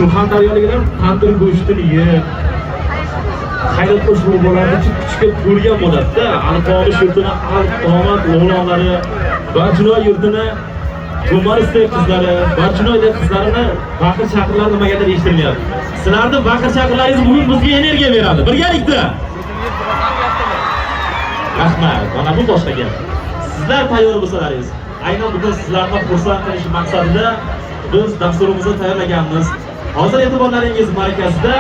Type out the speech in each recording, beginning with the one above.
Surxondaryoliklar tandir go'shtini yeb, hayrat qo'shib bo'ladi, kuchga ko'rgan bo'ladi-da. Alqomish yurtini Alqomat o'g'lonlari, Barchinoy yurtini To'marisdek qizlari, Barchinoydek qizlarini baqir-chaqirlar nimagadir eshitilmayapti. Sizlarning baqir-chaqirlaringiz bugun bizga energiya beradi. Birgalikda. Rahmat. Mana bu boshqa gap. Sizlar tayyor bo'lsalaringiz, aynan bugun sizlarni xursand qilish maqsadida biz dasturimizni tayyorlaganmiz. Hozir e'tiborlaringiz markazida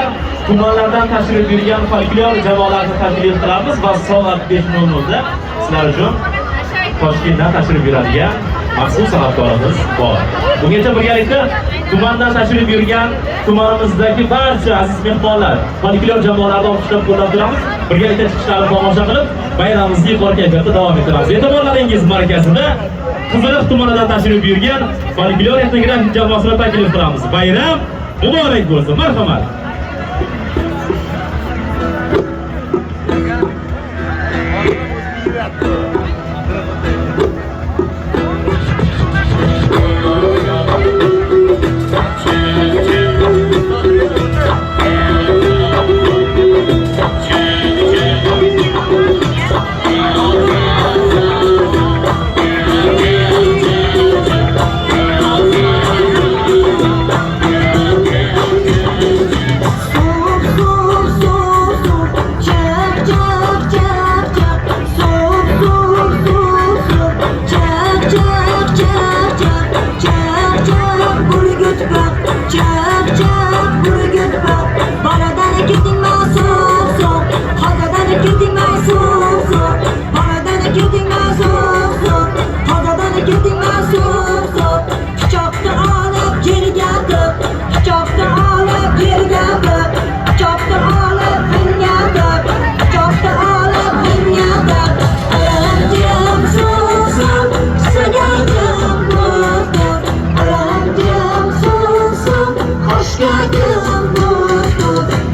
tumanlardan tashrif buyurgan folklor jamoalarini taklif qilamiz va soat 5:00 da sizlar uchun Toshkentdan tashrif buyuradigan maxsus san'atkorimiz bor. Bungacha birgalikda tumandan tashrif buyurgan tumanimizdagi barcha aziz mehmonlar, folklor jamoalarini olqishlab qo'llab turamiz. Birgalikda chiqishlarni tomosha qilib, bayramimizni yuqori kayfiyatda davom ettiramiz. E'tiborlaringiz markazida Qiziriq tumanidan tashrif buyurgan folklor etnografik jamoasini taklif qilamiz. Bayram muborak bo'lsin. Marhamat.